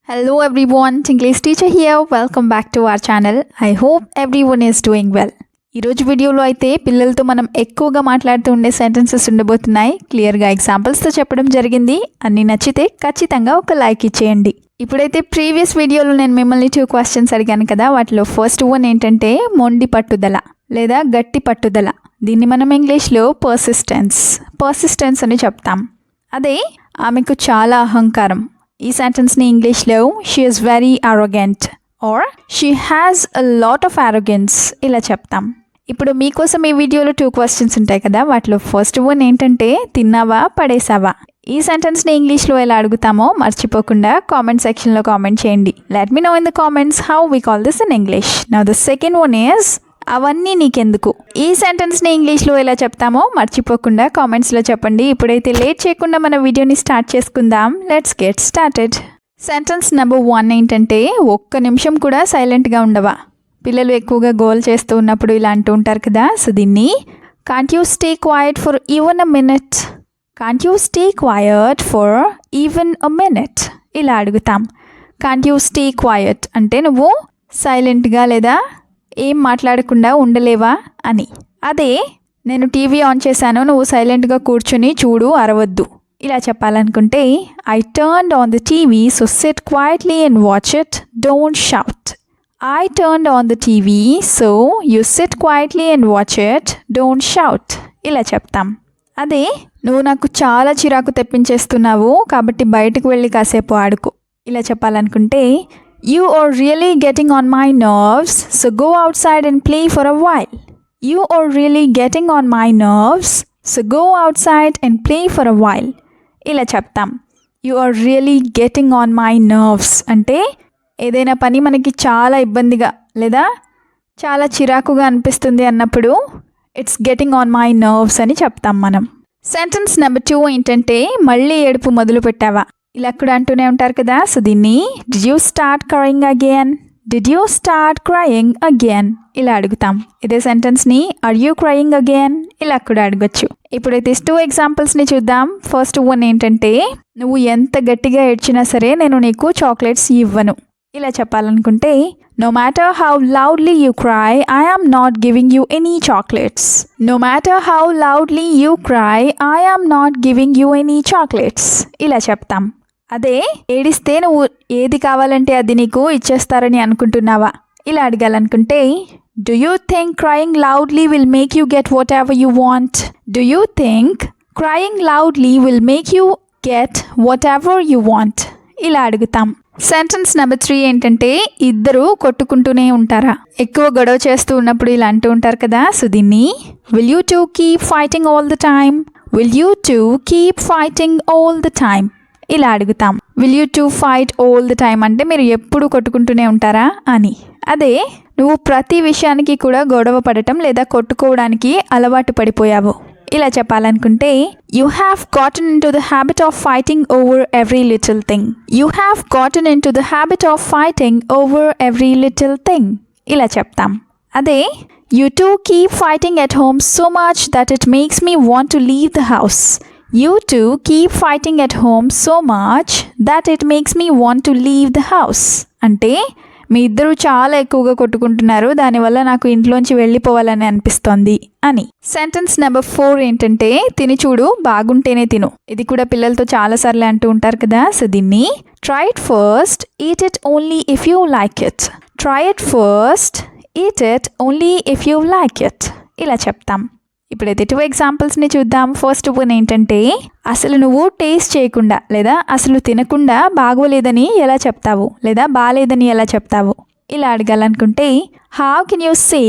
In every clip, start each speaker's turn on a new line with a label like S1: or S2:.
S1: Hello everyone, English teacher here. Welcome back to our channel. I hope everyone is doing well. ఈరోజు వీడియోలో అయితే పిల్లలతో మనం ఎక్కువగా మాట్లాడుతూ ఉండే సెంటెన్సెస్ ఉండబోతున్నాయి. క్లియర్గా ఎగ్జాంపుల్స్తో చెప్పడం జరిగింది. అన్నీ నచ్చితే ఖచ్చితంగా ఒక లైక్ ఇచ్చేయండి. ఇప్పుడైతే ప్రీవియస్ వీడియోలో నేను మిమ్మల్ని 2 క్వశ్చన్స్ అడిగాను కదా, వాటిలో ఫస్ట్ వన్ ఏంటంటే మొండి పట్టుదల లేదా గట్టి పట్టుదల. దీన్ని మనం ఇంగ్లీష్లో పర్సిస్టెన్స్ అని చెప్తాం. అదే ఆమెకు చాలా అహంకారం. ఈ సెంటెన్స్ని ఇంగ్లీష్లో she is very arrogant or she has a lot of arrogance ఇలా చెప్తాం. ఇప్పుడు మీకోసం ఈ వీడియోలో 2 క్వశ్చన్స్ ఉంటాయి కదా, వాటిలో ఫస్ట్ వన్ ఏంటంటే తిన్నావా పడేసావా. ఈ సెంటెన్స్ని ఇంగ్లీష్లో ఎలా అడుగుతామో మర్చిపోకుండా కామెంట్ సెక్షన్లో కామెంట్ చేయండి. Let me know in the comments how we call this in English. Now the second one is అవన్నీ నీకెందుకు. ఈ సెంటెన్స్ని ఇంగ్లీష్లో ఎలా చెప్తామో మర్చిపోకుండా కామెంట్స్లో చెప్పండి. ఇప్పుడైతే లేట్ చేయకుండా మన వీడియోని స్టార్ట్ చేసుకుందాం. Let's get started. Sentence number 1 ఏంటంటే ఒక్క నిమిషం కూడా సైలెంట్గా ఉండవా. పిల్లలు ఎక్కువగా గోల్ చేస్తూ ఉన్నప్పుడు ఇలా అంటూ ఉంటారు కదా, సో దీన్ని can't you stay quiet for even a minute. Can't you stay quiet for even a minute ఇలా అడుగుతాం. కాంట్ యూ స్టే క్వైట్ అంటే నువ్వు సైలెంట్గా లేదా ఏం మాట్లాడకుండా ఉండలేవా అని. అదే నేను టీవీ ఆన్ చేశాను, నువ్వు సైలెంట్గా కూర్చుని చూడు, అరవద్దు ఇలా చెప్పాలనుకుంటే I turned on the TV so SIT quietly and watch it, don't shout. I turned on the TV so you SIT quietly and watch it, don't shout ఇలా చెప్తాం. అదే నువ్వు నాకు చాలా చిరాకు తెప్పించేస్తున్నావు కాబట్టి బయటకు వెళ్ళి కాసేపు ఆడుకో ఇలా చెప్పాలనుకుంటే you are really getting on my nerves so go outside and play for a while. You are really getting on my nerves so go outside and play for a while ఇలా చెప్తాం. You are really getting on my nerves అంటే ఏదైనా పని మనకి చాలా ఇబ్బందిగా లేదా చాలా చిరాకుగా అనిపిస్తుంది అన్నప్పుడు it's getting on my nerves అని చెప్తాం మనం. సెంటెన్స్ నెంబర్ 2 ఏంటంటే మళ్ళీ ఏడుపు మొదలు పెట్టావా. ఇలా కూడా అంటూనే ఉంటారు కదా, సో దీన్ని did you start crying again. Did you start crying again ఇలా అడుగుతాం. ఇదే సెంటెన్స్ని ఆర్ యూ క్రయింగ్ అగైన్ ఇలా కూడా అడగచ్చు. ఇప్పుడైతే 2 ఎగ్జాంపుల్స్ని చూద్దాం. ఫస్ట్ వన్ ఏంటంటే నువ్వు ఎంత గట్టిగా ఏడ్చినా సరే నేను నీకు చాక్లెట్స్ ఇవ్వను ఇలా చెప్పాలనుకుంటే no matter how loudly you cry I am not giving you any chocolates. No matter how loudly you cry I am not giving you any chocolates ఇలా చెప్తాం. అదే ఏడిస్తే నువ్వు ఏది కావాలంటే అది నీకు ఇచ్చేస్తారని అనుకుంటున్నావా ఇలా అడగాలనుకుంటే do you think crying loudly will make you get whatever you want. Do you think crying loudly will make you get whatever you want ఇలా అడుగుతాం. సెంటెన్స్ నెంబర్ 3 ఏంటంటే ఇద్దరు కొట్టుకుంటూనే ఉంటారా. ఎక్కువ గొడవ చేస్తూ ఉన్నప్పుడు ఇలా అంటూ ఉంటారు కదా, సో దీన్ని will you two keep fighting all the time. Will you two keep fighting all the time ఇలా అడుగుతాం. Will you two fight all the time అంటే మీరు ఎప్పుడు కొట్టుకుంటూనే ఉంటారా అని. అదే నువ్వు ప్రతి విషయానికి కూడా గొడవ పడటం లేదా కొట్టుకోవడానికి అలవాటు పడిపోయావు ఇలా చెప్పాలనుకుంటే you have గాటన్ in to the habit of fighting over every little thing. You have గాటన్ in to the habit of fighting over every little thing ఇలా చెప్తాం. అదే you two keep fighting at home so much that it makes me want to leave the house. You two keep fighting at home so much that it makes me want to leave the house. అంటే మీ ఇద్దరు చాలా ఎక్కువగా కొట్టుకుంటున్నారు, దానివల్ల నాకు ఇంట్లోంచి వెళ్ళిపోవాలని అనిపిస్తోంది అని. సెంటెన్స్ నెంబర్ 4 ఏంటంటే తిని చూడు బాగుంటేనే తిను. ఇది కూడా పిల్లలతో చాలాసార్లు అంటూ ఉంటారు కదా, సో దీన్ని try it first eat it only if you like it. Try it first eat it only if you like it ఇలా చెప్తాం. ఇప్పుడైతే 2 ఎగ్జాంపుల్స్ని చూద్దాం. ఫస్ట్ వన్ ఏంటంటే అసలు నువ్వు టేస్ట్ చేయకుండా లేదా అసలు తినకుండా బాగోలేదని ఎలా చెప్తావు లేదా బాలేదని ఎలా చెప్తావు ఇలా అడగాలనుకుంటే how can you say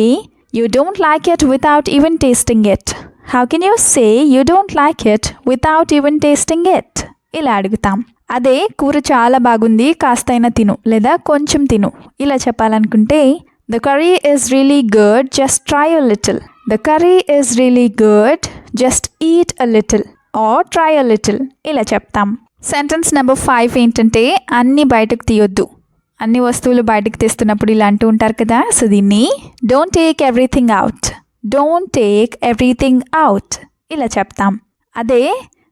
S1: you don't like it without even tasting it. How can you say you don't like it without even tasting it ఇలా అడుగుతాం. అదే కూర చాలా బాగుంది కాస్తైనా తిను లేదా కొంచెం తిను ఇలా చెప్పాలనుకుంటే the curry is really good just try a little. The curry is really good, just eat a little or try a little ఇలా చెప్తాం. సెంటెన్స్ నెంబర్ 5 ఏంటంటే అన్నీ బయటకు తీయొద్దు. అన్ని వస్తువులు బయటకు తీస్తున్నప్పుడు ఇలా అంటూ ఉంటారు కదా, సో దీన్ని don't take everything out. Don't take everything out ఇలా చెప్తాం. అదే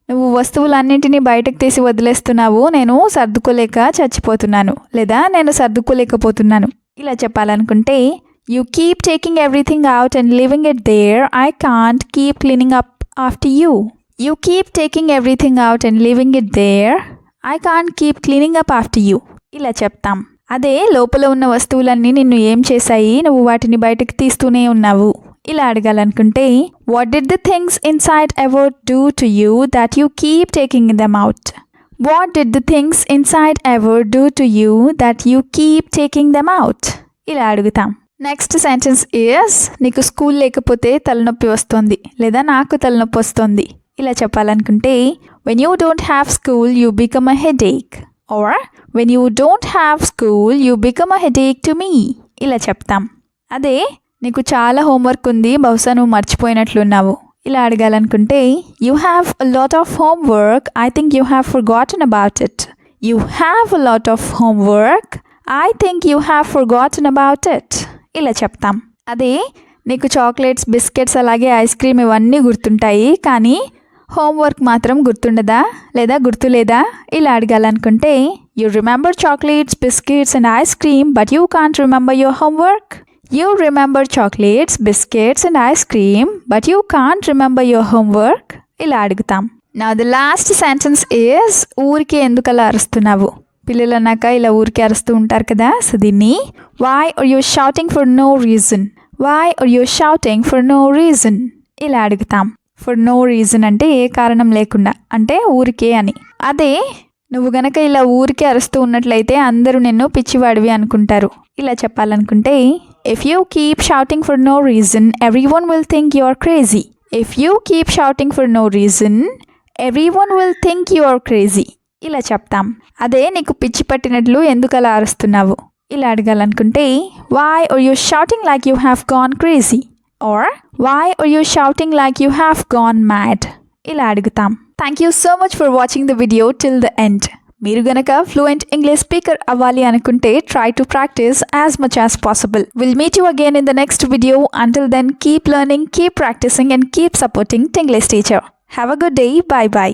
S1: నువ్వు వస్తువులన్నింటినీ బయటకు తీసి వదిలేస్తున్నావు, నేను సర్దుకోలేక చచ్చిపోతున్నాను, లేదా నేను సర్దుకోలేకపోతున్నాను. ఇలా చెప్పాలనుకుంటే you keep taking everything out and leaving it there, I can't keep cleaning up after you. You keep taking everything out and leaving it there, I can't keep cleaning up after you. ఇలా చెప్తాం. అదే లోపల ఉన్న వస్తువులన్నీ నిన్ను ఏం చేశాయి, నువ్వు వాటిని బయటకు తీస్తూనే ఉన్నావు. ఇలా అడగాలనుకుంటే what did the things inside ever do to you that you keep taking them out. What did the things inside ever do to you that you keep taking them out. ఇలా అడుగుతాం. నెక్స్ట్ సెంటెన్స్ ఈస్ నీకు school లేకపోతే తలనొప్పి వస్తుంది, లేదా నాకు తలనొప్పి వస్తుంది. ఇలా చెప్పాలనుకుంటే when you don't have school you become a headache, or when you don't have school you become a headache to me. ఇలా చెప్తాం. అదే నీకు చాలా హోంవర్క్ ఉంది, బహుశా నువ్వు మర్చిపోయినట్లున్నావు. ఇలా అడగాలనుకుంటే you have a lot of homework, I think you have forgotten about it. You have a lot of homework, I think you have forgotten about it. ఇలా చెప్తాం. అదే నీకు చాక్లెట్స్, బిస్కెట్స్, అలాగే ఐస్ క్రీమ్ ఇవన్నీ గుర్తుంటాయి, కానీ హోంవర్క్ మాత్రం గుర్తుండదా, లేదా గుర్తులేదా. ఇలా అడగాలనుకుంటే you remember chocolates, biscuits and ice cream but you can't remember your homework. You remember chocolates, biscuits and ice cream, but you can't remember your homework. ఇలా అడుగుతాం. Now the last sentence is ఊరికే ఎందుకలా అరుస్తున్నావు. పిల్లలు అన్నాక ఇలా ఊరికే అరుస్తూ ఉంటారు కదా, సో దీన్ని why are you shouting for no reason. Why are you shouting for no reason. ఇలా అడుగుతాం. For no reason అంటే ఏ కారణం లేకుండా, అంటే ఊరికే అని. అదే నువ్వు గనక ఇలా ఊరికే అరుస్తూ ఉన్నట్లయితే అందరూ నిన్ను పిచ్చివాడివి అనుకుంటారు. ఇలా చెప్పాలనుకుంటే if you keep shouting for no reason, everyone will think you are crazy. If you keep shouting for no reason, everyone will think you are crazy. ఇలా చెప్తాం. అదే నీకు పిచ్చి పట్టినట్లు ఎందుకు అలా అరుస్తున్నావు. ఇలా అడగాలనుకుంటే why are you shouting like you have gone crazy, or why are you shouting like you have gone mad. ఇలా అడుగుతాం. Thank you so much for watching the video till the end. మీరు గనక ఫ్లూయెంట్ ఇంగ్లీష్ స్పీకర్ అవ్వాలి అనుకుంటే try to practice as much as possible. We'll meet you again in the next video. Until then, keep learning, keep practicing and keep supporting Tinglish Teacher. Have a good day. Bye bye.